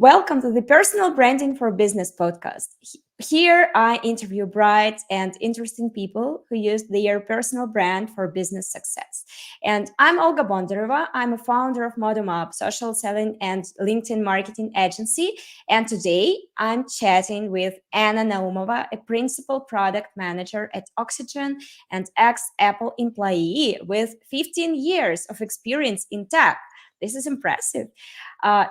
Welcome to the Personal Branding for Business podcast. Here, I interview bright and interesting people who use their personal brand for business success. And I'm Olga Bondareva. I'm a founder of Naumova, social selling and LinkedIn marketing agency. And today, I'm chatting with Anna Naumova, a principal product manager at Oxygen and ex-Apple employee with 15 years of experience in tech. This is impressive.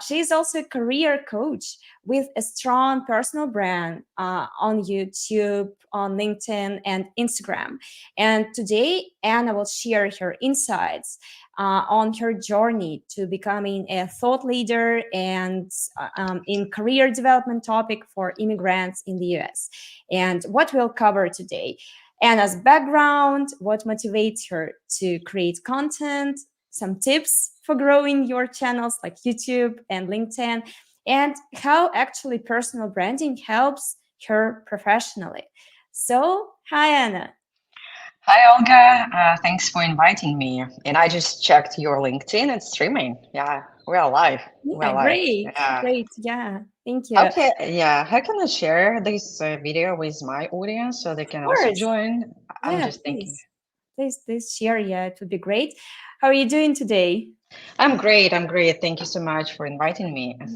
She is also a career coach with a strong personal brand on YouTube, on LinkedIn, and Instagram. And today, Anna will share her insights on her journey to becoming a thought leader and in career development topic for immigrants in the US. And what we'll cover today. Anna's background, what motivates her to create content, some tips for growing your channels like YouTube and LinkedIn, and how actually personal branding helps her professionally. So, hi, Anna. Hi, Olga. Thanks for inviting me. And I just checked your LinkedIn. It's streaming. Yeah, we're alive. We're Yeah, alive. great, Yeah. great. Yeah, thank you. Of Okay. Yeah. How can I share this video with my audience so they can also course. join? I'm Yeah, just thinking. please. Please share. Yeah, it would be great. How are you doing today? I'm great. I'm great. Thank you so much for inviting me. Yeah.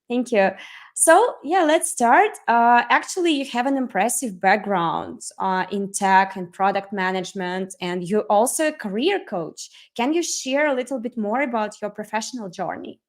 Thank you. So, yeah, let's start. Actually, you have an impressive background in tech and product management, and you're also a career coach. Can you share a little bit more about your professional journey?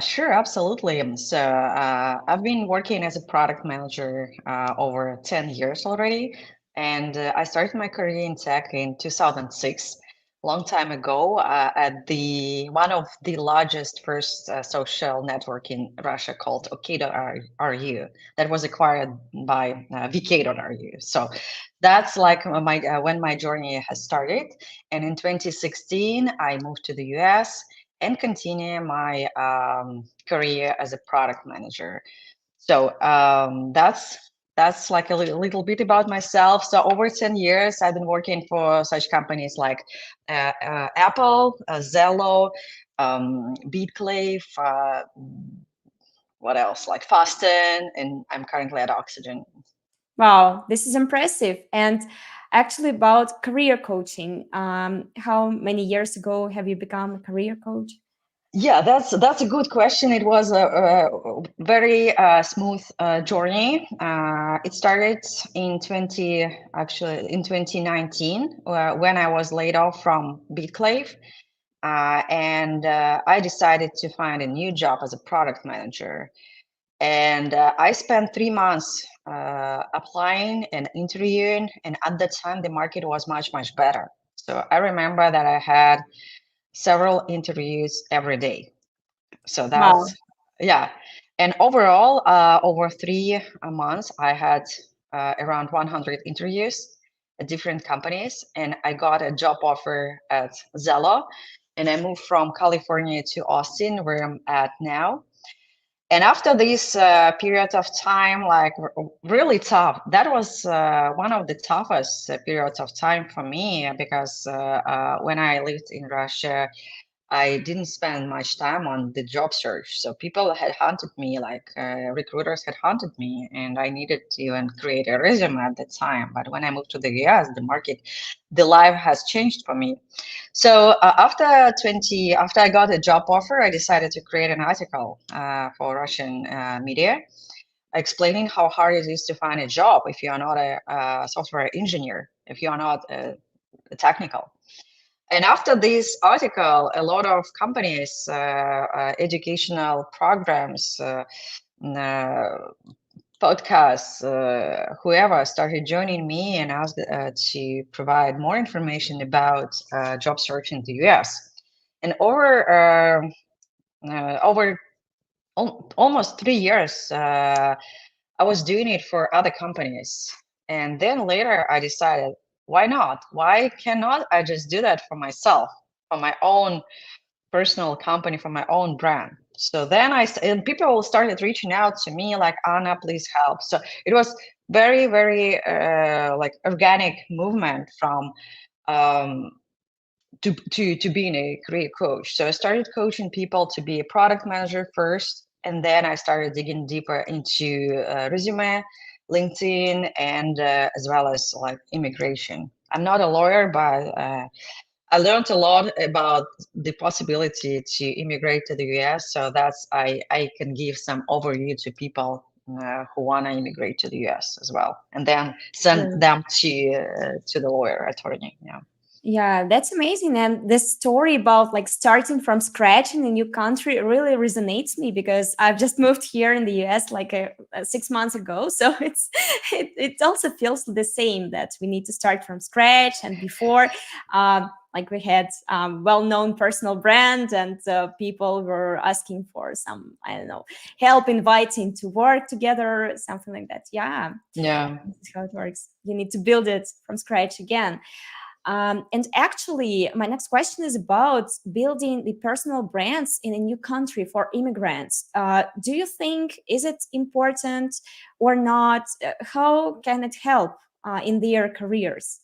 Sure, absolutely. I've been working as a product manager over 10 years already, and I started my career in tech in 2006, long time ago, at the one of the largest first social network in Russia called OK.ru that was acquired by VK.ru. So that's like my when my journey has started. And in 2016, I moved to the US and continue my career as a product manager. So that's like a little bit about myself. So over 10 years, I've been working for such companies like Apple, Zello, Beatclave, what else? Like Fasten, and I'm currently at Oxygen. Wow, this is impressive. And actually, about career coaching, how many years ago have you become a career coach? Yeah, that's a good question. It was a very smooth journey. It started in 2019 when I was laid off from Beatclave, and I decided to find a new job as a product manager. And I spent 3 months applying and interviewing, and at that time the market was much better. So I remember that I had several interviews every day. So Wow. that's, yeah. And overall, over 3 months, I had around 100 interviews at different companies, and I got a job offer at Zello. And I moved from California to Austin, where I'm at now. And after this period of time, like really tough, that was one of the toughest periods of time for me because when I lived in Russia, I didn't spend much time on the job search. So people had hunted me, like recruiters had hunted me, and I needed to even create a resume at the time. But when I moved to the US, the market, the life has changed for me. So after I got a job offer, I decided to create an article for Russian media explaining how hard it is to find a job if you are not a software engineer, if you are not technical. And after this article, a lot of companies, educational programs, uh, podcasts, whoever started joining me and asked to provide more information about job search in the US. And over almost 3 years, I was doing it for other companies. And then later I decided, why not? Why cannot I just do that for myself, for my own personal company, for my own brand? So then and people started reaching out to me like, Anna, please help. So it was very like organic movement from um, to being a career coach. So I started coaching people to be a product manager first, and then I started digging deeper into resume, LinkedIn, and as well as like immigration. I'm not a lawyer, but I learned a lot about the possibility to immigrate to the US. So I can give some overview to people who want to immigrate to the US as well, and then send Sure. them to the lawyer attorney. Yeah. Yeah, that's amazing. And this story about like starting from scratch in a new country really resonates me because I've just moved here in the US like 6 months ago. So it also feels the same that we need to start from scratch. And before, like we had well-known personal brand and people were asking for some, I don't know, help inviting to work together, something like that. Yeah, Yeah. this is how it works. You need to build it from scratch again. And actually, my next question is about building the personal brands in a new country for immigrants. Do you think is it important or not? How can it help in their careers?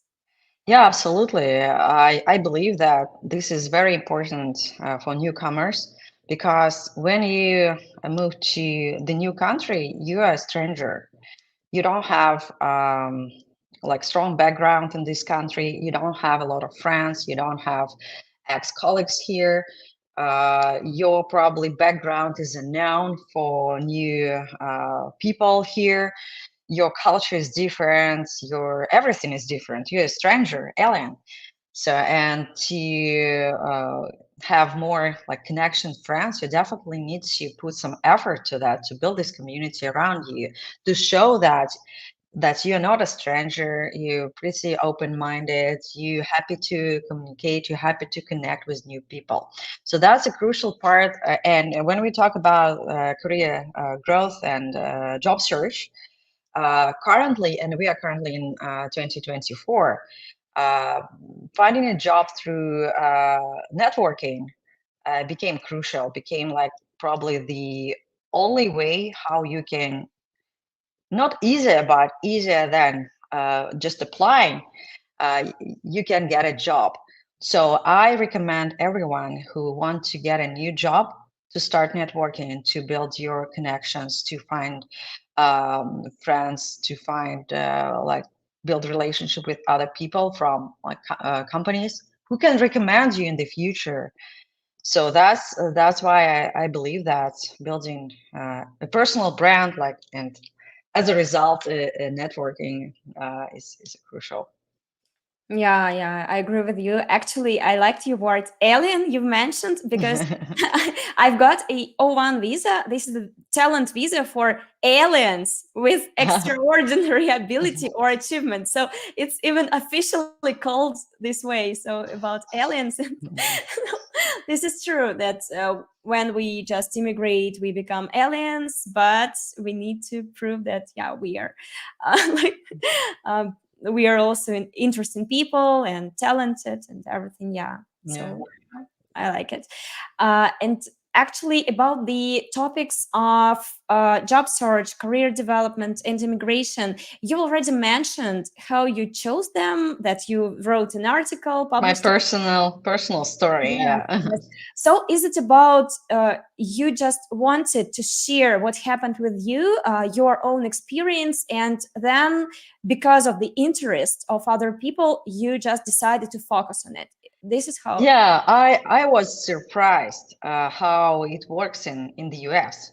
Yeah, absolutely. I believe that this is very important for newcomers because when you move to the new country, you are a stranger. You don't have like strong background in this country. You don't have a lot of friends. You don't have ex-colleagues here. Your probably background is unknown for new people here. Your culture is different. Your everything is different. You're a stranger, alien. So, and to have more like connection friends, you definitely need to put some effort to that to build this community around you, to show that you're not a stranger, you're pretty open-minded, you're happy to communicate, you're happy to connect with new people. So that's a crucial part. And when we talk about career growth and job search, currently, and we are currently in 2024, uh, finding a job through networking became crucial, became like probably the only way how you can, not easier, but easier than just applying, you can get a job. So I recommend everyone who want to get a new job to start networking and to build your connections, to find friends, to find like build relationship with other people from like companies who can recommend you in the future. So that's why I believe that building a personal brand, like, and as a result, networking is crucial. Yeah, yeah, I agree with you. Actually, I liked your word alien you mentioned because I've got a O1 visa. This is the talent visa for aliens with extraordinary ability or achievement. So it's even officially called this way. So about aliens, this is true that when we just immigrate, we become aliens, but we need to prove that yeah, we are like um, we are also interesting people and talented and everything. Yeah, Yeah. so I like it. And actually, about the topics of job search, career development, and immigration, you already mentioned how you chose them. That you wrote an article, My published. personal story. Yeah. Yeah. Yes. So, is it about you just wanted to share what happened with you, your own experience, and then because of the interest of other people, you just decided to focus on it? This is how. Yeah, I was surprised how it works in the US,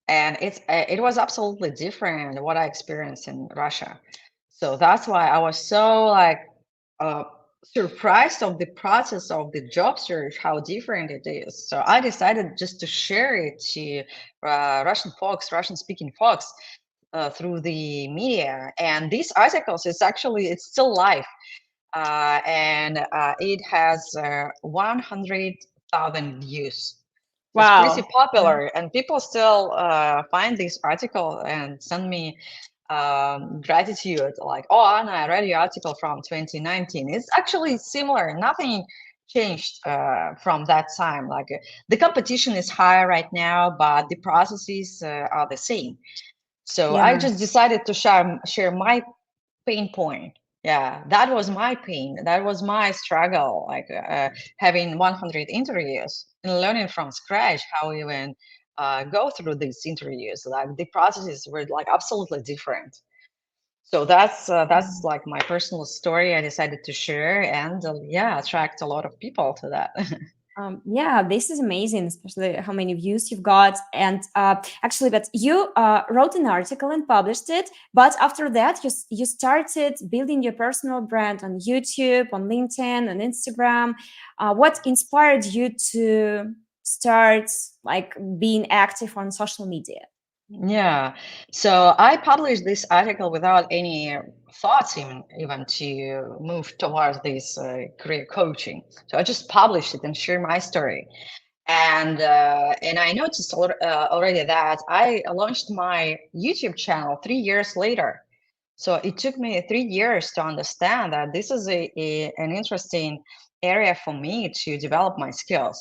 and it was absolutely different than what I experienced in Russia. So that's why I was so like uh, surprised of the process of the job search, how different it is. So I decided just to share it to Russian folks, Russian speaking folks, through the media. And these articles is actually it's still live, and it has 100,000 views. So it's pretty Wow. popular, and people still find this article and send me gratitude, like, "Oh, Anna, I read your article from 2019." It's actually similar. Nothing changed from that time. Like the competition is higher right now, but the processes are the same. So I Yeah. just decided to share my pain point. Yeah, that was my pain. That was my struggle, like having 100 interviews and learning from scratch how even go through these interviews. Like the processes were like absolutely different. So that's like my personal story I decided to share, and yeah, attract a lot of people to that. Yeah, this is amazing, especially how many views you've got. And actually, but you wrote an article and published it. But after that, you started building your personal brand on YouTube, on LinkedIn, on Instagram. What inspired you to start like being active on social media? Yeah. So I published this article without any thoughts even to move towards this career coaching. So I just published it and share my story. And I noticed already that I launched my YouTube channel 3 years later. So it took me 3 years to understand that this is an interesting area for me to develop my skills.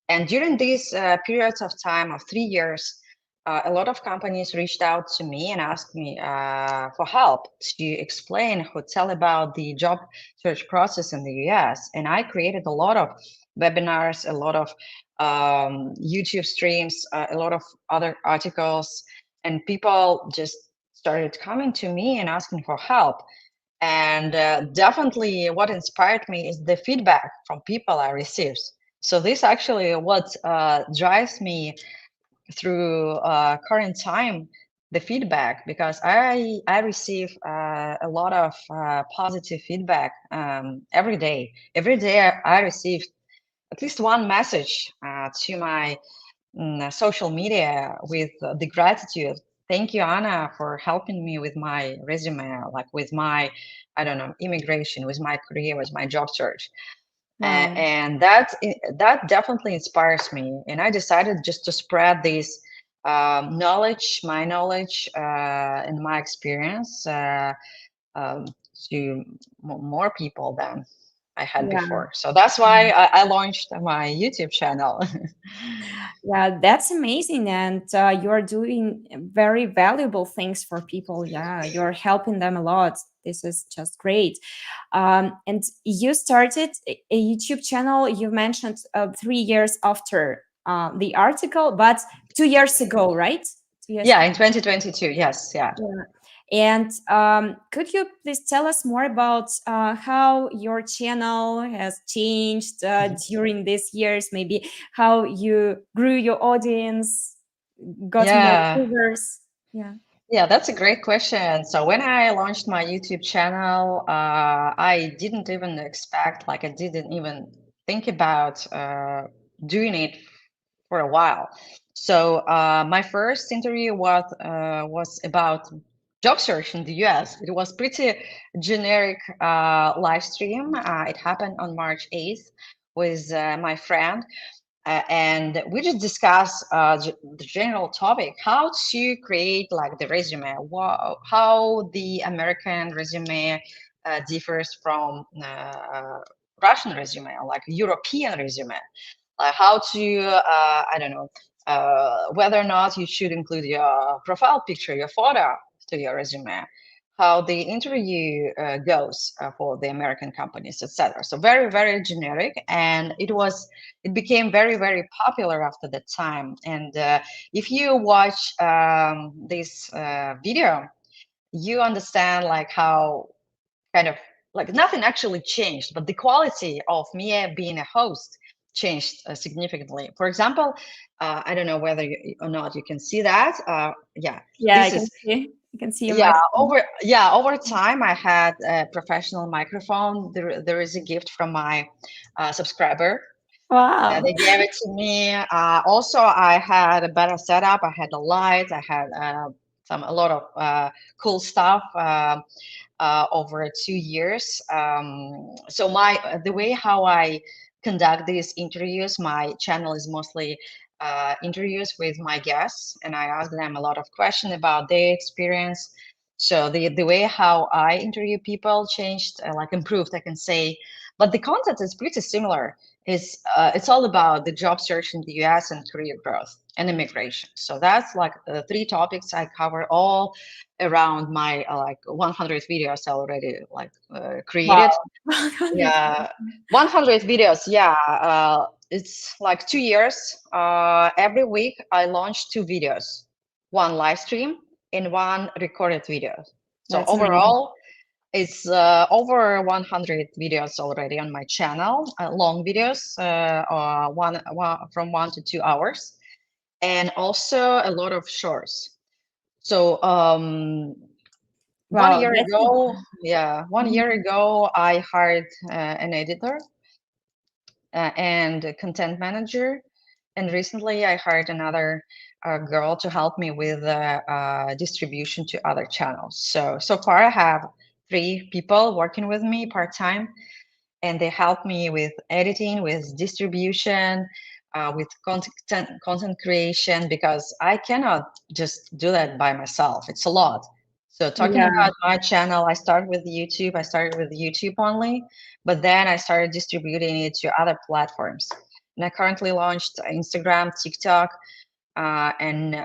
And during these periods of time of 3 years, a lot of companies reached out to me and asked me for help to explain or tell about the job search process in the US. And I created a lot of webinars, a lot of YouTube streams, a lot of other articles, and people just started coming to me and asking for help. And definitely, what inspired me is the feedback from people I received. So this actually what drives me through current time, the feedback, because I receive a lot of positive feedback every day. Every day I receive at least one message to my social media with the gratitude. Thank you, Anna, for helping me with my resume, like with my, I don't know, immigration, with my career, with my job search. Wow. And that definitely inspires me. And I decided just to spread this knowledge, my knowledge, and my experience um, to more people than I had Yeah. before. So that's why I launched my YouTube channel. Yeah, that's amazing. And you're doing very valuable things for people. Yeah, you're helping them a lot. This is just great. And you started a YouTube channel, you mentioned 3 years after the article, but 2 years ago, right? 2 years Yeah, ago. in 2022. Yes, yeah. Yeah. And could you please tell us more about how your channel has changed during these years? Maybe how you grew your audience, got more Yeah. viewers. Yeah. Yeah, that's a great question. So when I launched my YouTube channel, I didn't even expect, like I didn't even think about doing it for a while. So my first interview was about job search in the US. It was pretty generic live stream. It happened on March 8th with my friend. And we just discuss the general topic, how to create like the resume, how the American resume differs from Russian resume, like European resume, like how to I don't know, whether or not you should include your profile picture, your photo to your resume, how the interview goes for the American companies, etc. So very, very generic, and it became very, very popular after that time. And if you watch this video, you understand like how kind of like nothing actually changed, but the quality of me being a host changed significantly. For example, I don't know whether or not you can see that. Yeah, Yeah, this is I can see your yeah, microphone. over time I had a professional microphone. There is a gift from my subscriber. Wow. They gave it to me. Also, I had a better setup. I had a light. I had a lot of cool stuff over 2 years. So the way how I conduct these interviews, my channel is mostly interviews with my guests, and I ask them a lot of questions about their experience. So the way how I interview people changed, like improved, I can say, but the content is pretty similar. It's all about the job search in the US and career growth and immigration. So that's like the three topics I cover all around my like 100 videos already like Wow. created. 100. Yeah, 100 videos. Yeah, it's like 2 years. Every week I launch two videos, one live stream and one recorded video. So That's amazing. overall, it's over 100 videos already on my channel, long videos, from 1 to 2 hours, and also a lot of shorts. So one Wow, year that's a, ago, yeah, one mhm. year ago, I hired an editor and a content manager. And recently, I hired another girl to help me with distribution to other channels. So far, I have three people working with me part time, and they help me with editing, with distribution, with content creation, because I cannot just do that by myself. It's a lot. So talking Yeah, about my channel, I started with YouTube. I started with YouTube only, but then I started distributing it to other platforms. And I currently launched Instagram, TikTok, and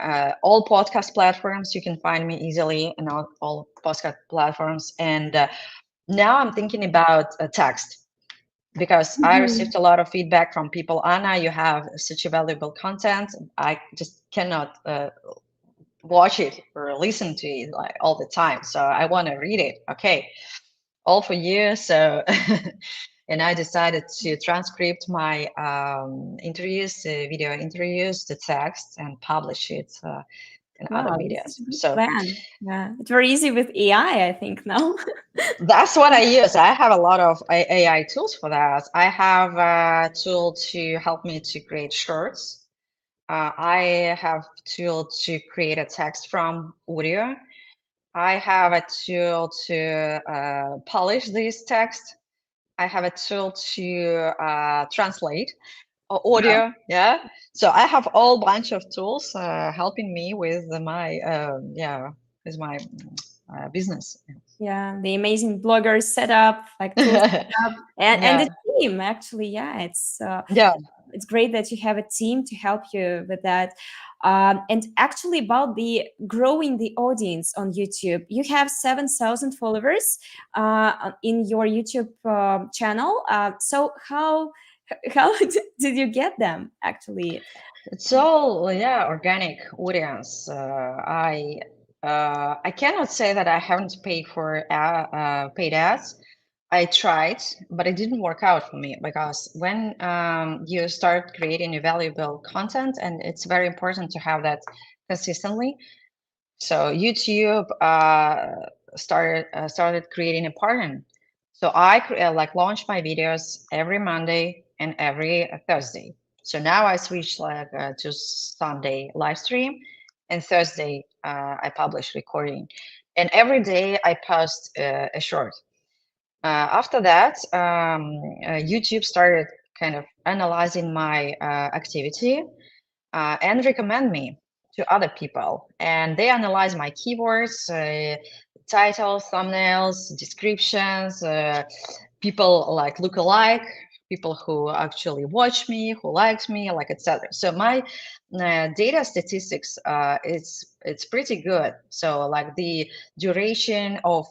all podcast platforms. You can find me easily in all podcast platforms. And now I'm thinking about text, because I mhm. received a lot of feedback from people. Anna, you have such a valuable content. I just cannot watch it or listen to it like all the time. So I want to read it. Okay, all for you. So, and I decided to transcribe my interviews, video interviews, the text, and publish it in other Wow, this is medias. a good So plan. Yeah, it's very easy with AI, I think now. that's what I use. I have a lot of AI tools for that. I have a tool to help me to create shorts. I have tool to create a text from audio. I have a tool to polish this text. I have a tool to translate Wow. audio. Yeah. So I have all bunch of tools helping me with my with my business. Yeah, the amazing bloggers setup, like tools setup, and Yeah. the team actually. Yeah, Yeah. it's great that you have a team to help you with that. And actually, about the growing the audience on YouTube, you have 7,000 followers in your YouTube channel. So how did you get them actually? It's all, yeah, organic audience. I cannot say that I haven't paid for paid ads. I tried, but it didn't work out for me, because when you start creating a valuable content, and it's very important to have that consistently. So YouTube started creating a pattern. So like launched my videos every Monday and every Thursday. So now I switched like to Sunday live stream, and Thursday I publish recording, and every day I post a short. After that, YouTube started kind of analyzing my activity and recommend me to other people. And they analyze my keywords, titles, thumbnails, descriptions, people like look alike, people who actually watch me, who likes me, like etc. So my data statistics, it's pretty good. So like the duration of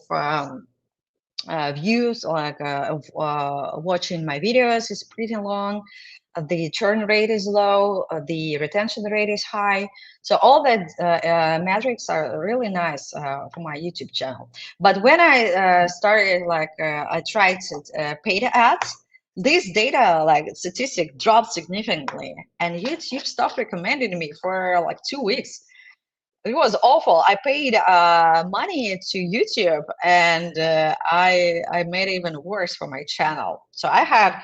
views, like of watching my videos is pretty long. The churn rate is low. The retention rate is high. So all that metrics are really nice for my YouTube channel. But when I started, like I tried paid ads, this data like statistic dropped significantly, and YouTube stopped recommending me for like 2 weeks. It was awful. I paid money to YouTube, and I made it even worse for my channel. So I had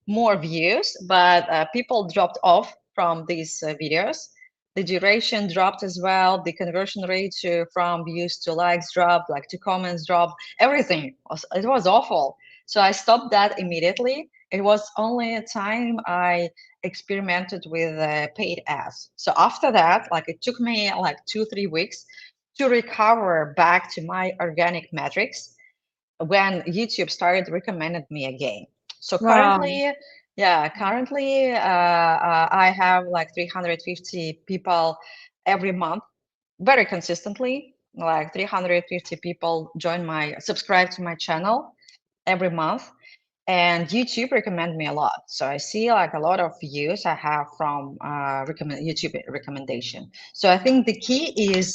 more views, but people dropped off from these videos. The duration dropped as well. The conversion rate from views to likes dropped, like to comments dropped. Everything it was awful. So I stopped that immediately. It was only a time I experimented with paid ads. So after that, like it took me like 2, 3 weeks to recover back to my organic metrics when YouTube started recommending me again. So Wow. currently, I have like 350 people every month, very consistently. Like 350 people subscribe to my channel every month, and YouTube recommend me a lot. So I see like a lot of views I have from recommend YouTube recommendation. So I think the key is,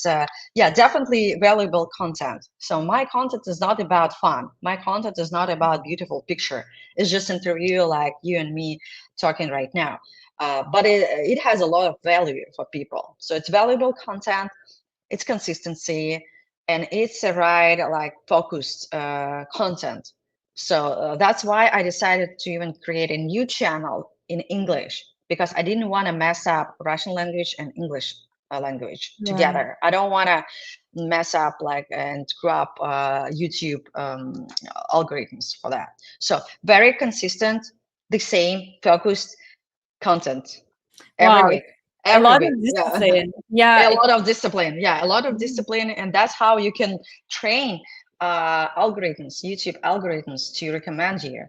yeah, definitely valuable content. So my content is not about fun. My content is not about beautiful picture. It's just interview like you and me talking right now. But it has a lot of value for people. So it's valuable content, it's consistency, and it's a right like focused content. So that's why I decided to even create a new channel in English, because I didn't want to mess up Russian language and English language Yeah. together. I don't want to mess up like and screw up YouTube algorithms for that. So very consistent, the same focused content every Wow. week, A every lot week. of Yeah. discipline. Yeah. A lot of discipline, yeah, a lot of discipline, and that's how you can train algorithms, YouTube algorithms, to recommend you.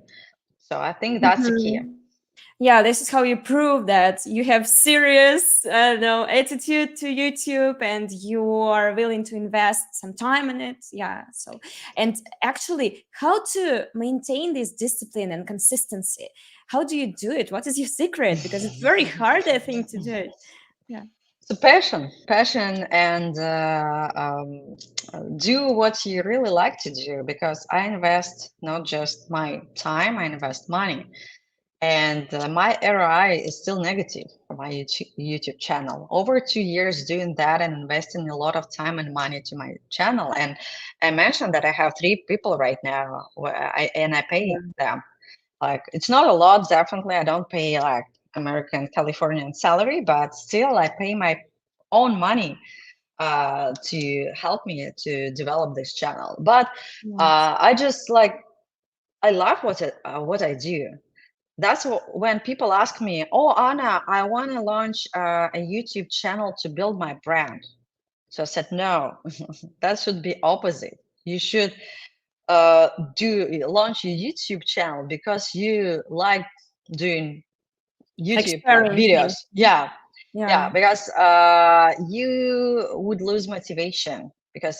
So I think that's the key. Mhm. Yeah, this is how you prove that you have serious no, attitude to YouTube and you are willing to invest some time in it. Yeah. So, and actually, how to maintain this discipline and consistency? How do you do it? What is your secret? Because it's very hard, I think, to do it. Yeah. So passion, and do what you really like to do, because I invest not just my time, I invest money. And my ROI is still negative for my YouTube channel. Over 2 years doing that and investing a lot of time and money to my channel. And I mentioned that I have 3 people right now, and I pay Yeah. them. Like, it's not a lot, definitely. I don't pay like American Californian salary, but still I pay my own money to help me to develop this channel. But Yes. I just like, I love what I do. That's when people ask me, "Oh, Anna, I want to launch a YouTube channel to build my brand." So I said, "No, that should be opposite. You should do launch your YouTube channel because you like doing YouTube like videos." Experimenting. Yeah, yeah, Yeah. because you would lose motivation, because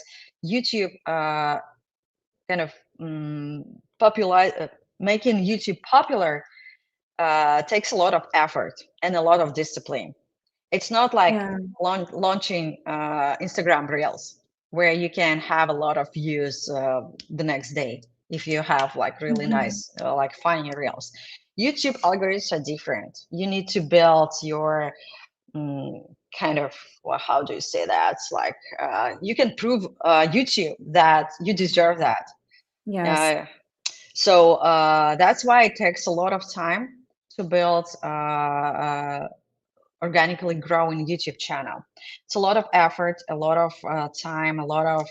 YouTube kind of popular making YouTube popular takes a lot of effort and a lot of discipline. It's not like Yeah. launching Instagram Reels, where you can have a lot of views the next day if you have like really Mhm. nice, like funny Reels. YouTube algorithms are different. You need to build your mm, kind of, well, how do you say that? It's like you can prove YouTube that you deserve that. Yes. Uh, so that's why it takes a lot of time to build organically growing YouTube channel. It's a lot of effort, a lot of time, a lot of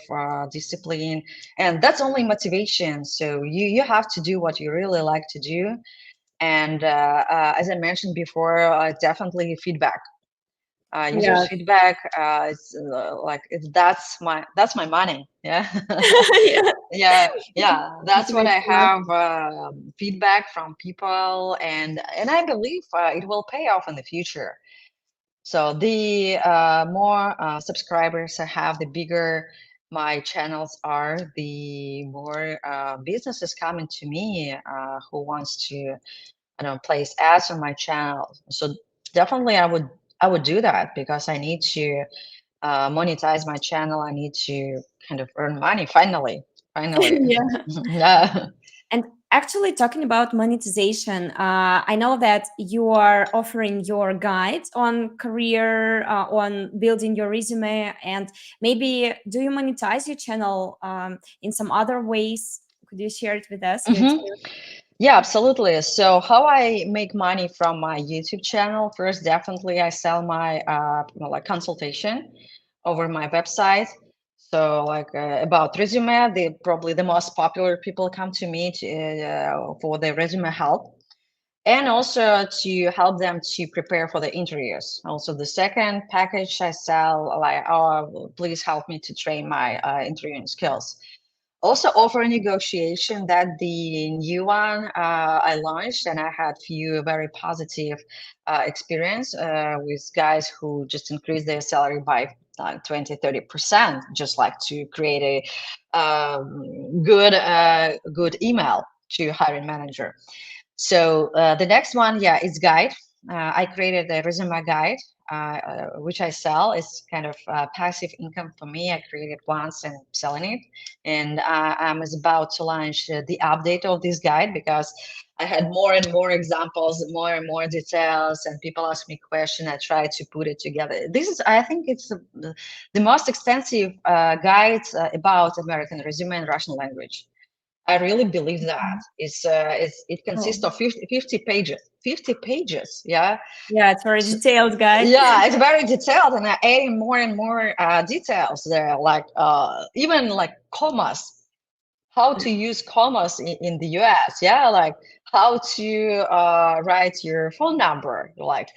discipline, and that's only motivation. So you have to do what you really like to do. And as I mentioned before, definitely feedback. Users Yeah. feedback. It's like that's my money. Yeah. Yeah. Yeah, that's what Motivates I a lot. have feedback from people, and I believe it will pay off in the future. So the more subscribers I have, the bigger my channels are, the more businesses coming to me who wants to, place ads on my channel. So definitely I would do that, because I need to monetize my channel. I need to kind of earn money finally. Finally. Yeah. Yeah. And actually, talking about monetization, I know that you are offering your guides on career, on building your resume, and maybe do you monetize your channel in some other ways? Could you share it with us, your Hmm. experience? Yeah, absolutely. So how I make money from my YouTube channel? First, definitely I sell my like consultation over my website. So like about resume, probably the most popular people come to me for the resume help, and also to help them to prepare for the interviews. Also, the second package I sell, like, oh, please help me to train my interviewing skills. Also offer negotiation, that the new one I launched, and I had few very positive experience with guys who just increased their salary by 20-30%, just like to create a good email. to hiring manager. So the next one, yeah, is guide. I created a resume guide, which I sell. It's kind of passive income for me. I created once and selling it, and I'm about to launch the update of this guide because I had more and more examples, more and more details, and people ask me questions. I try to put it together. This is, I think, it's the most extensive guide about American resume in Russian language. I really believe that it Oh, consists of 50 pages. 50 pages, yeah. yeah, it's very So, detailed guide. yeah, it's very detailed, and I'm adding more and more details there, like even like commas, how to use commas in the US, yeah, like how to write your phone number, like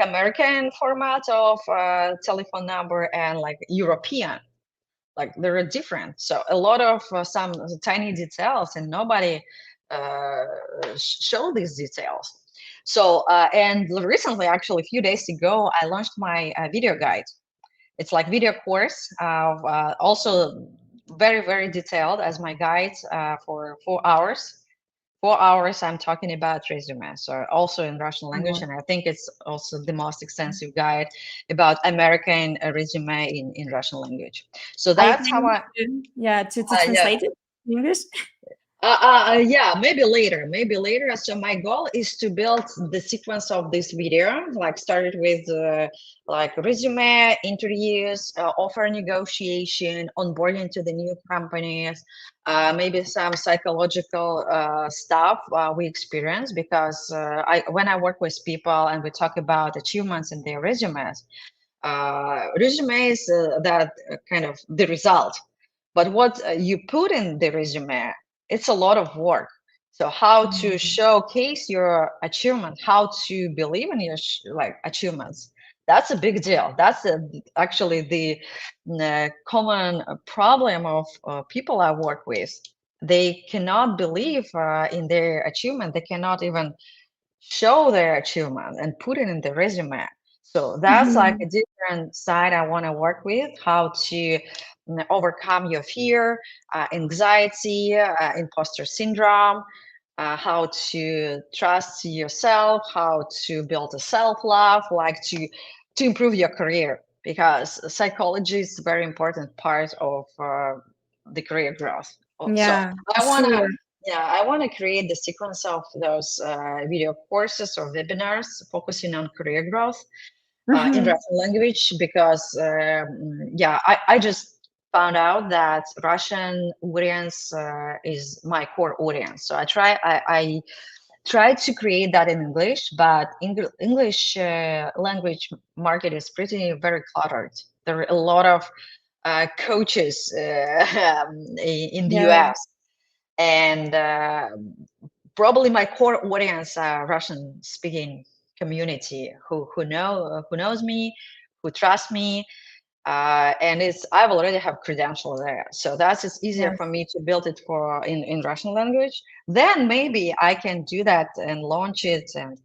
American format of telephone number and like European, like they're different. So a lot of some tiny details, and nobody uh, show these details. So and recently, actually a few days ago, I launched my video guide. It's like video course, also very detailed as my guide, for 4 hours. 4 hours I'm talking about resume, so also in Russian language, Oh, and I think it's also the most extensive guide about American resume in Russian language. So are you that's how planning I, to, yeah, to yeah. translate it in English? Yeah, maybe later, maybe later. So my goal is to build the sequence of this video, like started with like resume, interviews, offer negotiation, onboarding to the new companies, maybe some psychological stuff we experience because when I work with people and we talk about achievements in their resumes, resumes that kind of the result, but what you put in the resume, it's a lot of work. So how to Mhm. showcase your achievement, how to believe in your like achievements, that's a big deal. That's actually the common problem of people I work with. They cannot believe in their achievement. They cannot even show their achievement and put it in the resume. So that's like a Mhm. different side I want to work with, how to overcome your fear, anxiety, imposter syndrome, how to trust yourself, how to build a self-love, like to improve your career, because psychology is a very important part of the career growth. So Yeah, for I want to, sure. yeah, I want to create the sequence of those video courses or webinars focusing on career growth in Mhm. Russian language because, yeah, I just found out that Russian audience is my core audience. So I tried to create that in English, but English language market is pretty very cluttered. There are a lot of coaches in the Yeah, US, and probably my core audience are Russian speaking community who knows me, who trust me, and it's I've already have credential there, so that's it's easier for yes, me to build it for in Russian language. Then maybe I can do that and launch it, and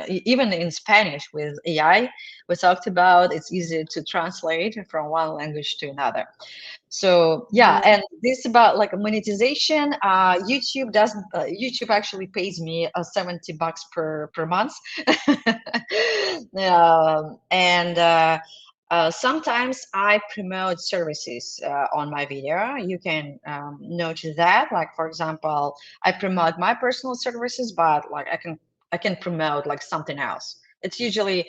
even in Spanish with AI we talked about. It's easy to translate from one language to another. So yeah, yeah. and this about like monetization. YouTube actually pays me $70 per month, and sometimes I promote services on my video. You can notice that, like for example, I promote my personal services, but like I can promote like something else. It's usually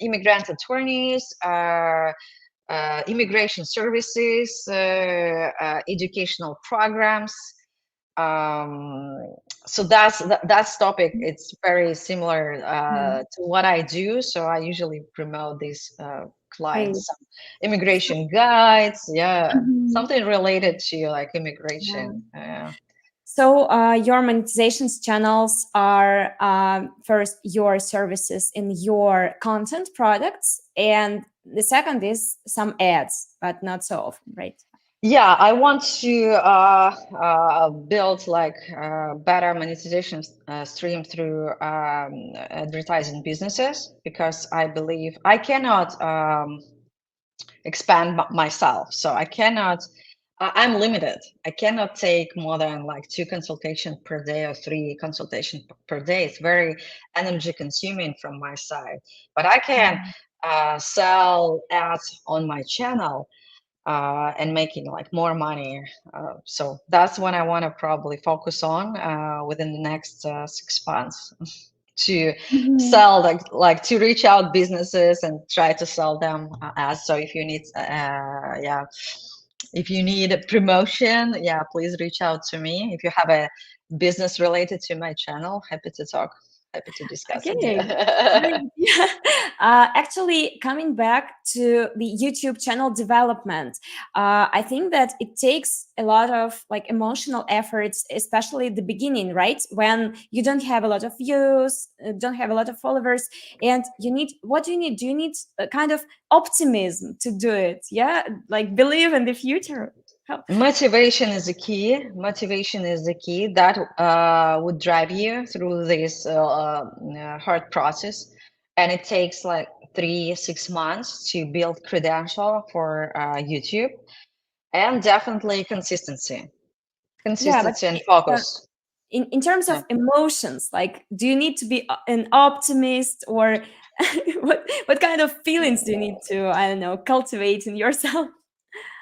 immigrant attorneys, immigration services, educational programs. Um, so that's topic. It's very similar Yeah. to what I do. So I usually promote these Great. clients, some immigration guides, yeah, Mhm. something related to like Yeah. immigration. So your monetizations channels are first your services in your content products, and the second is some ads, but not so often, right? Yeah, I want to build like better monetization stream through advertising businesses because I believe I cannot expand myself. So I cannot I'm limited. I cannot take more than like 2 consultations per day or 3 consultations per day. It's very energy consuming from my side. But I can sell ads on my channel and making like more money. So that's what I want to probably focus on within the next 6 months to Mhm. sell like to reach out businesses and try to sell them ads. So if you need yeah, if you need a promotion, yeah, please reach out to me. If you have a business related to my channel, happy to talk, happy to discuss with you. Okay, great. Yeah. Actually, coming back to the YouTube channel development, I think that it takes a lot of like emotional efforts, especially at the beginning, right? When you don't have a lot of views, don't have a lot of followers, and you need, what do you need? Do you need a kind of optimism to do it? Yeah, like believe in the future. How? Motivation is the key. Motivation is the key that would drive you through this hard process. And it takes like 3, 6 months to build credential for YouTube, and definitely consistency, Yeah, but consistency and uh, focus. in terms Yeah. of emotions, like do you need to be an optimist, or what kind of feelings do you need to, I don't know, cultivate in yourself?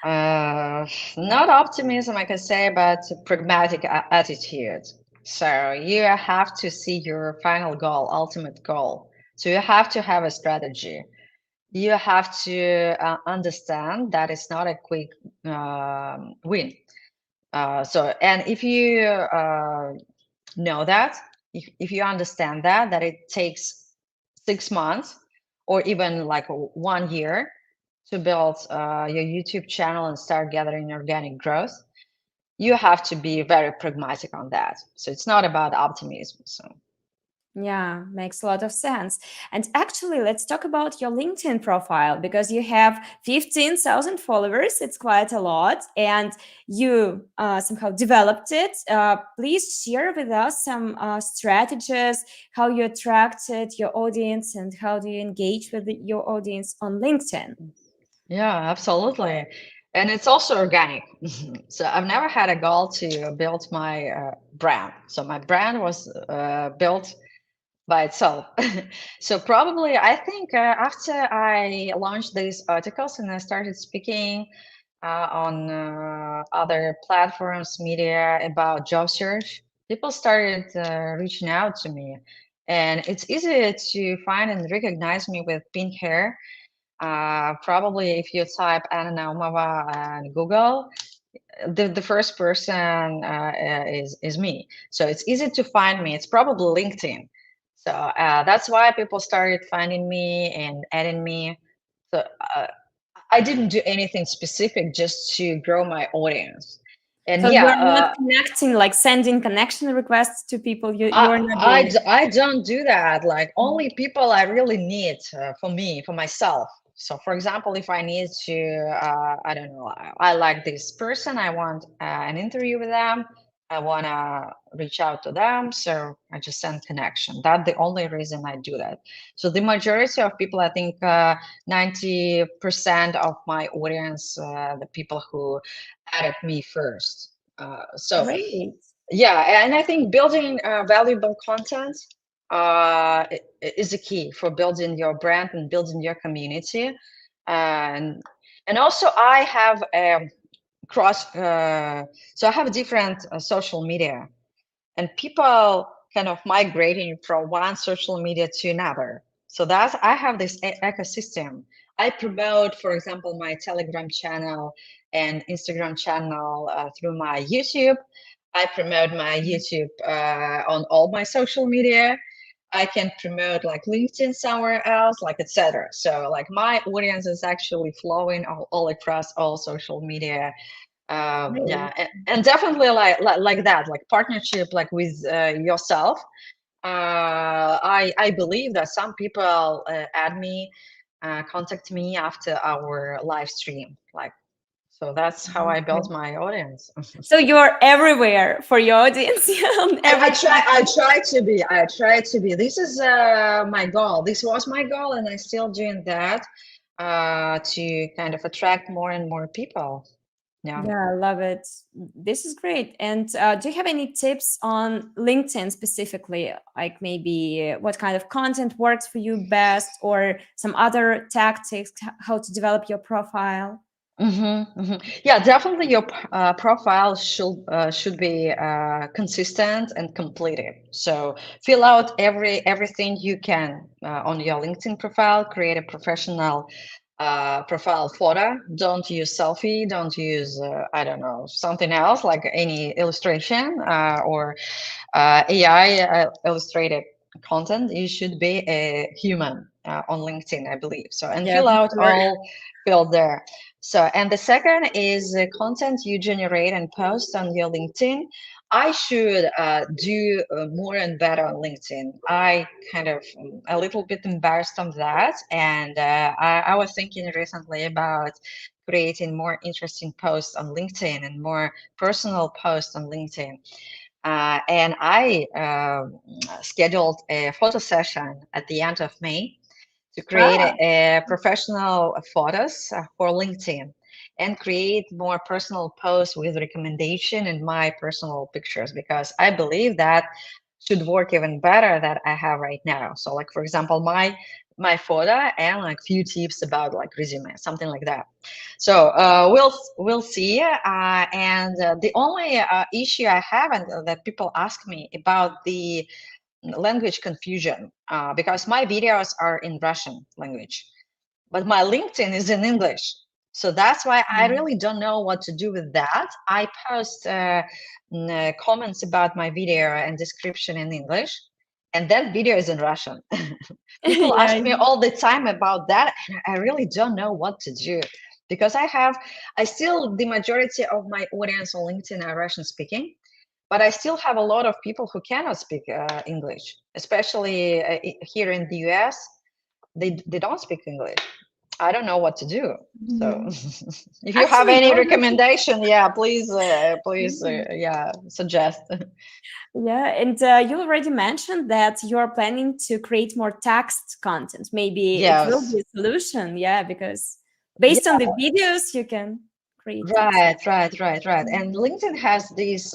Uh, Not optimism, I can say, but pragmatic attitude. So you have to see your final goal, ultimate goal. So you have to have a strategy. You have to understand that it's not a quick win. And if you know that, if you understand that it takes 6 months or even like 1 year to build your YouTube channel and start gathering organic growth, you have to be very pragmatic on that. So it's not about optimism. So Yeah, makes a lot of sense. And actually, let's talk about your LinkedIn profile, because you have 15,000 followers. It's quite a lot. And you somehow developed it. Please share with us some strategies, how you attracted your audience and how do you engage with your audience on LinkedIn. yeah, absolutely. And it's also organic. So I've never had a goal to build my brand. So my brand was built by itself. So probably I think after I launched these articles and I started speaking on other platforms, media about job search, people started reaching out to me. And it's easy to find and recognize me with pink hair. Probably if you type Anna Naumova and Google, the first person is me. So it's easy to find me. It's probably LinkedIn. So that's why people started finding me and adding me. So I didn't do anything specific just to grow my audience. And So you yeah, are not connecting, like sending connection requests to people. You are not I, doing it. I don't do that. Like only people I really need for me, for myself. So, for example, if I need to, I don't know, I like this person, I want an interview with them, I want to reach out to them. So I just send connection. That's the only reason I do that. So the majority of people, I think 90% of my audience, the people who added me first. So Great. yeah, and I think building valuable content is the key for building your brand and building your community. And and also I have a cross. So I have different social media, and people kind of migrating from one social media to another. So that's I have this ecosystem. I promote, for example, my Telegram channel and Instagram channel through my YouTube. I promote my YouTube on all my social media. I can promote like LinkedIn somewhere else, like etc. So like my audience is actually flowing all across all social media. Great. Yeah, and definitely like that, like partnership, like with yourself. I believe that some people add me, contact me after our live stream, like so. That's how I built my audience. So you're everywhere for your audience on I every try. I platform. try to be. I try to be. This is my goal. This was my goal, and I'm still doing that to kind of attract more and more people. Yeah. Yeah, I love it. This is great. And do you have any tips on LinkedIn specifically? Like maybe what kind of content works for you best, or some other tactics, how to develop your profile? Yeah, definitely your profile should be consistent and completed. So fill out everything you can on your LinkedIn profile. Create a professional profile photo. Don't use selfie. Don't use I don't know, something else like any illustration or AI illustrated content. You should be a human on LinkedIn, I believe. So, and Yeah, fill for out sure. all field there. So, and the second is the content you generate and post on your LinkedIn. I should do more and better on LinkedIn. I kind of a little bit embarrassed on that, and I was thinking recently about creating more interesting posts on LinkedIn and more personal posts on LinkedIn. And I scheduled a photo session at the end of May to create Wow. a professional photos for LinkedIn and create more personal posts with recommendation and my personal pictures, because I believe that should work even better that I have right now. So like for example, my photo and like few tips about like resume, something like that. So we'll see. And the only issue I have, and that people ask me about the language confusion, because my videos are in Russian language, but my LinkedIn is in English. So that's why I Mm. really don't know what to do with that. I post comments about my video and description in English, and that video is in Russian. People Yeah. ask me all the time about that, and I really don't know what to do, because I still, the majority of my audience on LinkedIn are Russian speaking, but I still have a lot of people who cannot speak English, especially here in the US. They don't speak English. I don't know what to do. So Mhm. if you have Actually, any you're really, recommendation, yeah, please, mm, yeah, suggest. yeah, and you already mentioned that you're planning to create more text content. Maybe it will Yes. be a solution, yeah, because Yeah, based on the videos, you can create text. right. And LinkedIn has this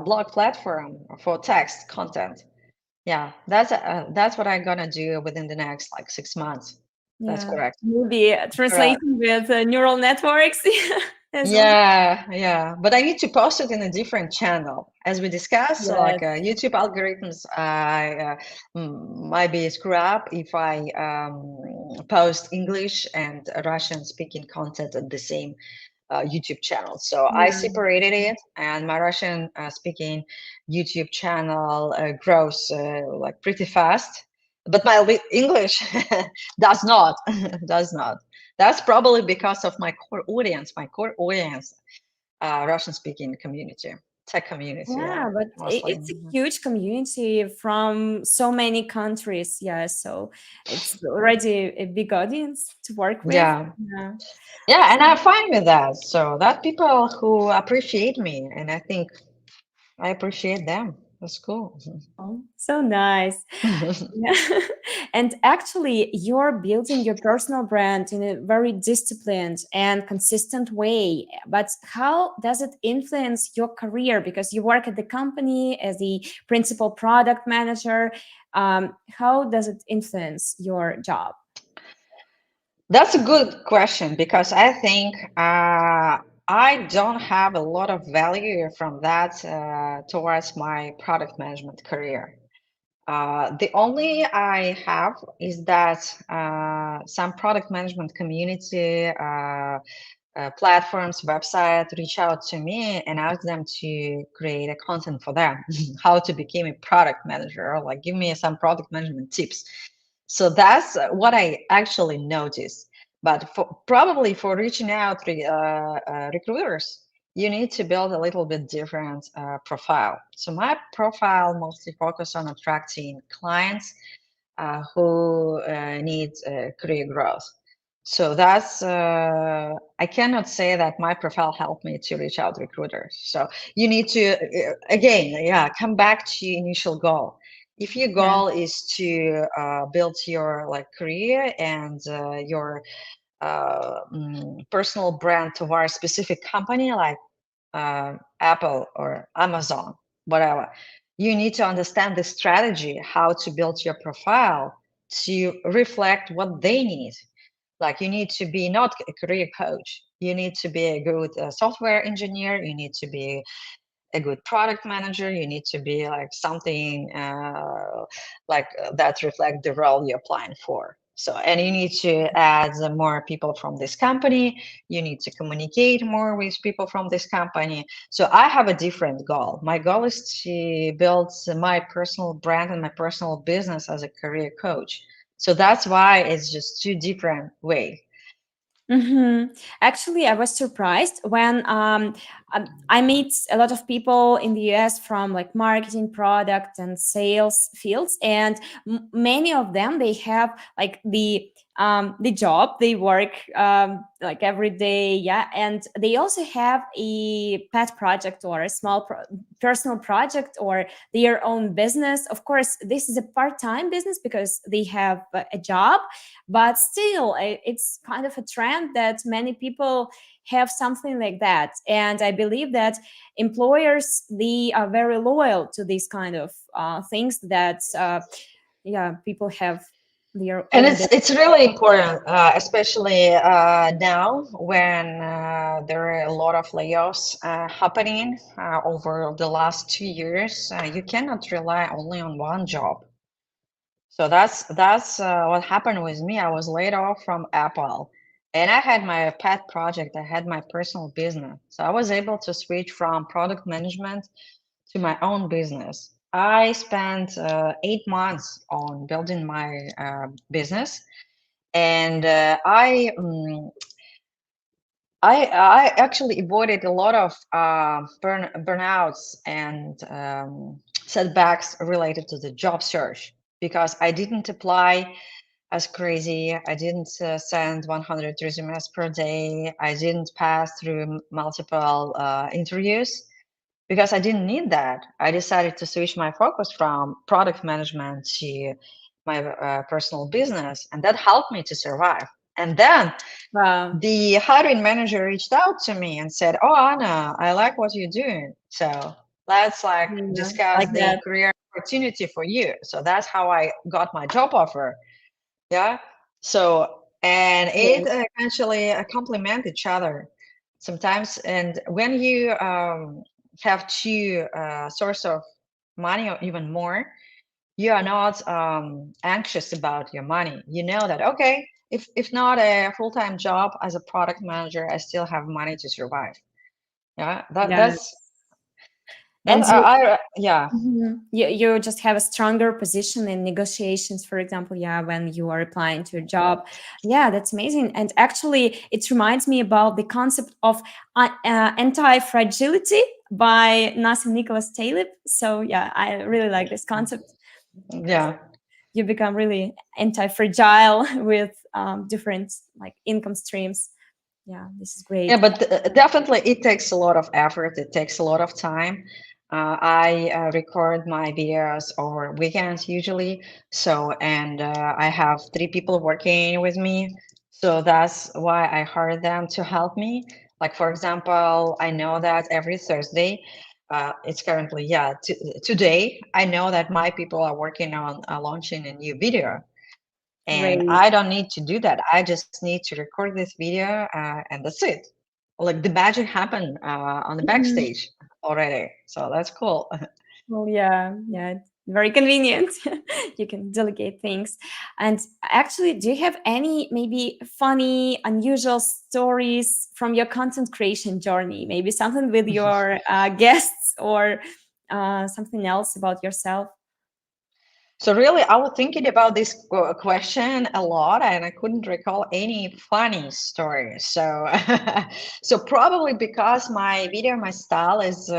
blog platform for text content. Yeah, that's what I'm gonna do within the next like 6 months. That's Yeah, correct. maybe Correct. translating with neural networks as well. Yeah. But I need to post it in a different channel. As we discussed, like Yes. YouTube algorithms, might be screw up if I post English and Russian speaking content at the same YouTube channel. So I Yeah. separated it, and my Russian speaking YouTube channel grows like pretty fast, but my English does not, does not. That's probably because of my core audience, Russian speaking community, tech community, yeah, Yeah, but mostly. it's a huge community from so many countries. Yeah, so it's already a big audience to work with. Yeah. Yeah. Yeah, and So, I'm fine with that. So that people who appreciate me, and I think I appreciate them. That's cool. oh, so nice. Yeah. And actually, you're building your personal brand in a very disciplined and consistent way. But how does it influence your career? Because you work at the company as the principal product manager. How does it influence your job? That's a good question, because I think I don't have a lot of value from that towards my product management career. The only I have is that some product management community platforms, website reach out to me and ask them to create a content for them, how to become a product manager, or like give me some product management tips. So that's what I actually noticed. But probably for reaching out recruiters, you need to build a little bit different profile. So my profile mostly focus on attracting clients who need career growth. So that's I cannot say that my profile helped me to reach out recruiters. So you need to again, yeah, come back to your initial goal. If your Yeah. goal is to build your like career and your personal brand toward a specific company like Apple or Amazon, whatever, you need to understand the strategy, how to build your profile to reflect what they need. Like you need to be not a career coach. You need to be a good software engineer. You need to be a good product manager. You need to be like something that reflect the role you're applying for. So, and you need to add more people from this company. You need to communicate more with people from this company. So I have a different goal. My goal is to build my personal brand and my personal business as a career coach. So that's why it's just two different ways. Actually, I was surprised when I meet a lot of people in the US from like marketing, product, and sales fields, and many of them they have like the job they work like every day, yeah, and they also have a pet project or a small personal project or their own business. Of course, this is a part-time business because they have a job, but still it's kind of a trend that many people have something like that, and I believe that employers they are very loyal to these kind of things that yeah, people have their And own it's really important, especially now when there are a lot of layoffs happening over the last 2 years. You cannot rely only on one job. So that's what happened with me. I was laid off from Apple, and I had my pet project. I had my personal business, so I was able to switch from product management to my own business. I spent 8 months on building my business, and I actually avoided a lot of burnouts and setbacks related to the job search because I didn't apply as crazy. I didn't send 100 resumes per day. I didn't pass through multiple interviews because I didn't need that. I decided to switch my focus from product management to my personal business, and that helped me to survive. And then wow. the hiring manager reached out to me and said, "Oh, Anna, I like what you're doing. So let's like Yeah, discuss like the that. career opportunity for you." So that's how I got my job offer. Yeah. So, and it Great. eventually complement each other sometimes. And when you have two source of money or even more, you are not anxious about your money. You know that, okay, if not a full-time job as a product manager, I still have money to survive. Yeah, Yeah, that and you yeah. You just have a stronger position in negotiations, for example, yeah, when you are applying to a job. Yeah, that's amazing. And actually, it reminds me about the concept of anti-fragility by Nassim Nicholas Taleb. So yeah, I really like this concept because Yeah. you become really anti-fragile with different like income streams. Yeah, this is Yeah, great. but definitely it takes a lot of effort. It takes a lot of time. I record my videos over weekends usually. So, and I have 3 people working with me. So that's why I hired them to help me. Like, for example, I know that every Thursday, it's currently, yeah, today, I know that my people are working on launching a new video. And Great. I don't need to do that. I just need to record this video and that's it. Like the magic happened on the Mhm. backstage already. So that's cool. Well, yeah, yeah, it's very convenient. You can delegate things. And actually, do you have any maybe funny, unusual stories from your content creation journey? Maybe something with your guests or something else about yourself? So really, I was thinking about this question a lot, and I couldn't recall any funny stories. So, so probably because my video, my style is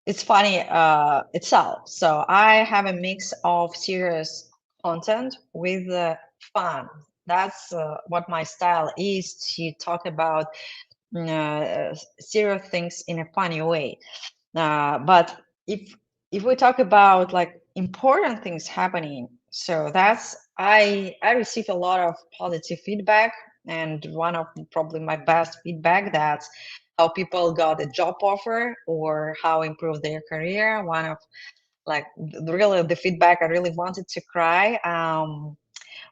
it's funny itself. So I have a mix of serious content with fun. That's what my style is, to talk about serious things in a funny way. But if we talk about like important things happening, so that's I receive a lot of positive feedback And one of probably my best feedback, that's how people got a job offer or how improve their career. One of like really the feedback I really wanted to cry.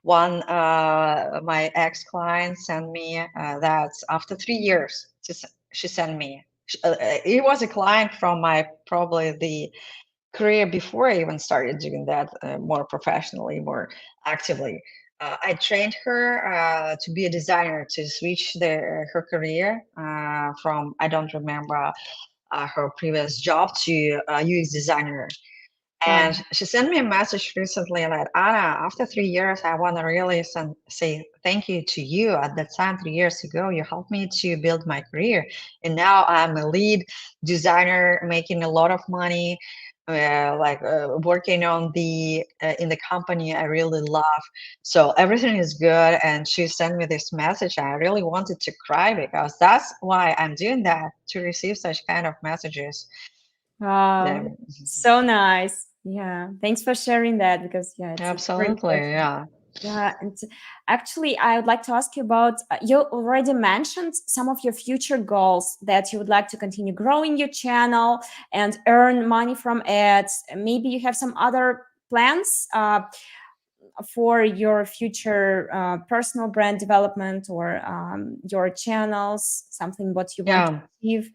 One my ex client sent me that after 3 years, she sent me. It was a client from my probably the career before I even started doing that more professionally, more actively. I trained her to be a designer, to switch her career from, I don't remember her previous job, to UX designer. Wow. And she sent me a message recently like, Anna, after 3 years, I want to really say thank you to you. At that time, 3 years ago, you helped me to build my career. And now I'm a lead designer, making a lot of money, working on in the company I really love. So everything is good. And she sent me this message. I really wanted to cry because that's why I'm doing that, to receive such kind of messages. Wow. Um, So nice. Yeah. Thanks for sharing that because yeah, it's very Absolutely, important. yeah. Yeah, and actually, I would like to ask you about you already mentioned some of your future goals that you would like to continue growing your channel and earn money from it. Maybe you have some other plans for your future personal brand development or your channels, something what you want to Yeah, achieve.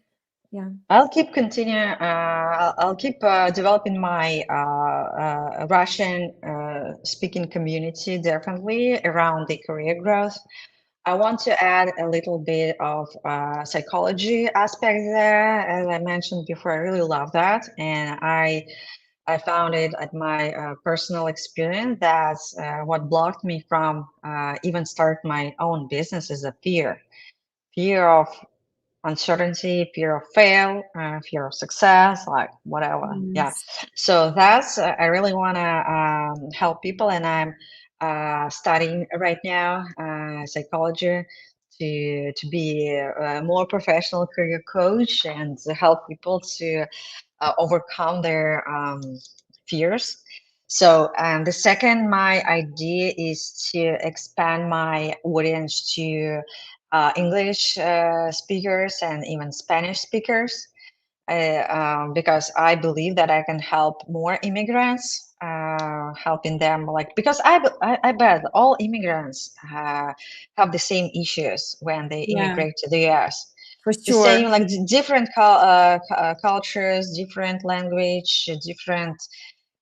Yeah. I'll keep continue. I'll keep developing my Russian speaking community, definitely around the career growth. I want to add a little bit of psychology aspect there. As I mentioned before, I really love that, and I found it at my personal experience that what blocked me from even start my own business is a fear of uncertainty, fear of fail, fear of success, like whatever. Yeah. Yes. So that's I really want to help people, and I'm studying right now psychology to be a more professional career coach and to help people to overcome their fears. So the second, my idea is to expand my audience to English speakers and even Spanish speakers, because I believe that I can help more immigrants, helping them like because I bet all immigrants have the same issues when they Yeah, immigrate to the U.S. for The sure. same like different cultures, different language, different,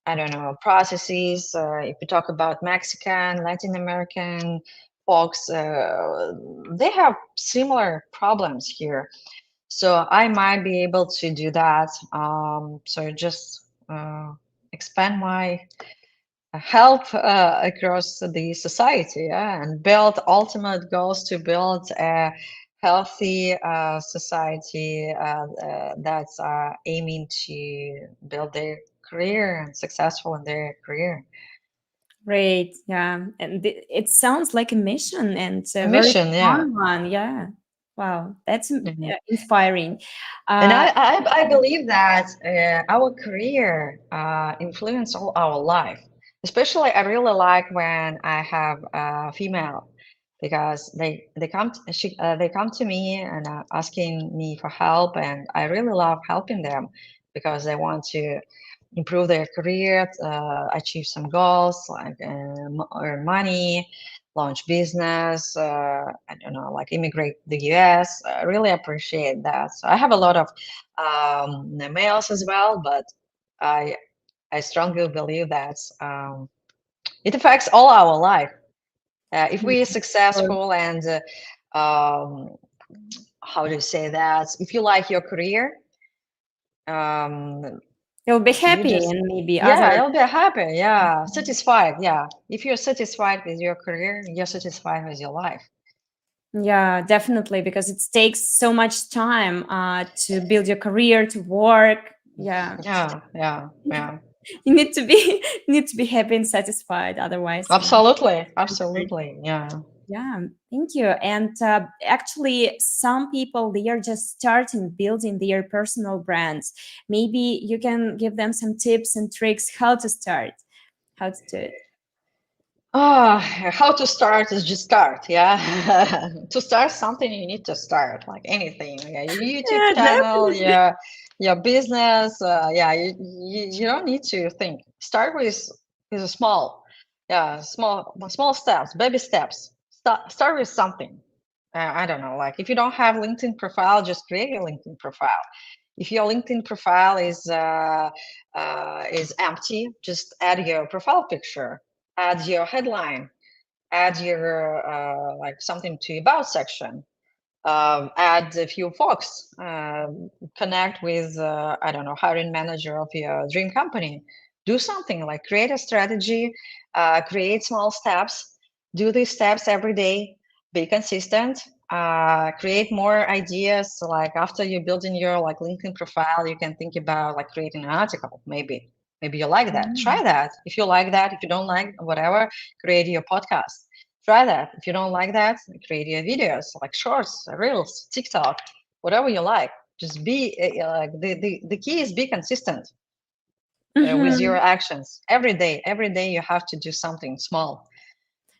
I don't know, processes. If we talk about Mexican, Latin American folks, they have similar problems here. So I might be able to do that. So just expand my help across the society, yeah, and build ultimate goals to build a healthy society that's aiming to build their career and successful in their career. Great. Yeah. And it sounds like a mission and a A very mission, yeah. strong one. Yeah. Wow. That's Mhm. inspiring. And Uh, I believe that our career influence all our life. Especially, I really like when I have a female because they come to me and asking me for help, and I really love helping them because they want to improve their career, achieve some goals like earn money, launch business, I don't know, like immigrate to the US. I really appreciate that. So I have a lot of males as well, but I I strongly believe that it affects all our life. If we are or successful and um, how do you say that? If you like your career, um, you'll be you happy just and maybe yeah, other. you'll be happy. Yeah, satisfied. Yeah, if you're satisfied with your career, you're satisfied with your life. Yeah, definitely, because it takes so much time to build your career, to work. Yeah. Yeah, yeah, yeah. You need to be need to be happy and satisfied. Otherwise, yeah. Absolutely, absolutely. Yeah. Yeah, thank you. And actually, some people they are just starting building their personal brands. Maybe you can give them some tips and tricks how to start, how to do it. How to start is just start, yeah. To start something, you need to start, like anything. Yeah, your YouTube Yeah, channel, definitely. your business. Yeah, you don't need to think. Start with a small, yeah, small steps, baby steps. Start with something. I don't know, like if you don't have LinkedIn profile, just create your LinkedIn profile. If your LinkedIn profile is empty, just add your profile picture, add your headline, add your like something to about section, add a few folks, connect with I don't know, hiring manager of your dream company. Do something like create a strategy, create small steps, do these steps every day, be consistent, create more ideas. Like after you're building your like LinkedIn profile, you can think about like creating an article, maybe you like that, try Mm. that. If you like that, if you don't like whatever, create your podcast. Try that. If you don't like that, create your videos like shorts, reels, TikTok, whatever you like. Just be like the key is be consistent with your Mhm. actions every day. Every day you have to do something small.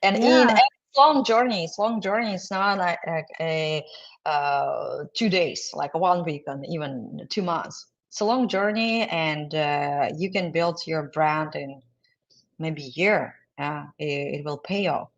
And in Yeah. a long journey. It's not like a 2 days, like 1 week, and even 2 months. It's a long journey, and you can build your brand in maybe a year. Yeah, it will pay off.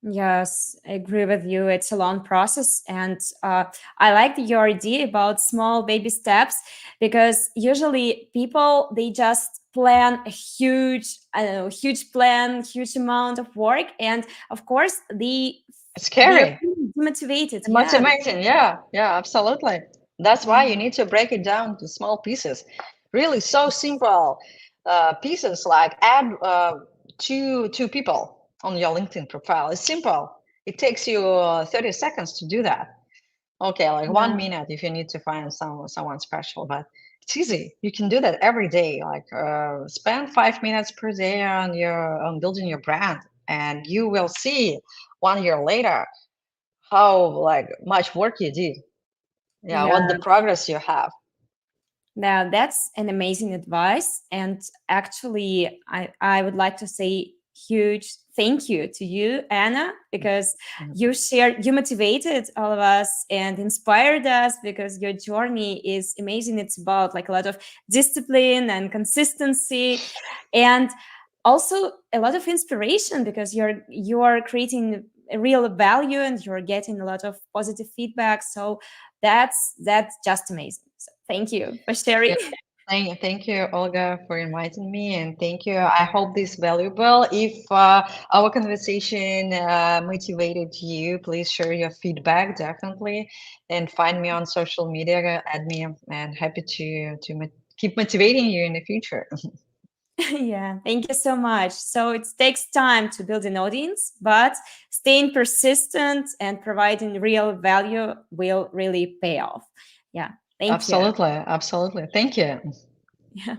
Yes, I agree with you. It's a long process, and I like your idea about small baby steps because usually people they just plan a huge, I don't know, huge plan, huge amount of work, and of course It's they are scary. demotivated. Yeah, Motivation, yeah, yeah, absolutely. That's why yeah, you need to break it down to small pieces. Really, so simple pieces like add two people on your LinkedIn profile. It's simple. It takes you 30 seconds to do that. Okay, like one yeah. minute if you need to find someone special, but it's easy. You can do that every day. Like spend 5 minutes per day on building your brand, and you will see 1 year later how like much work you did, yeah, Yeah. what the progress you have. Now that's an amazing advice. And actually, I would like to say huge thank you to you, Anna, because Mhm. you motivated all of us and inspired us because your journey is amazing. It's about like a lot of discipline and consistency and also a lot of inspiration because you're creating a real value and you're getting a lot of positive feedback. So that's just amazing. So thank you for sharing. Yeah, thank you, Olga, for inviting me, and thank you. I hope this valuable. If our conversation motivated you, please share your feedback definitely, and find me on social media. Add me, and happy to keep motivating you in the future. Yeah, thank you so much. So it takes time to build an audience, but staying persistent and providing real value will really pay off. Yeah, thank you. Absolutely, absolutely. Thank you. Yeah.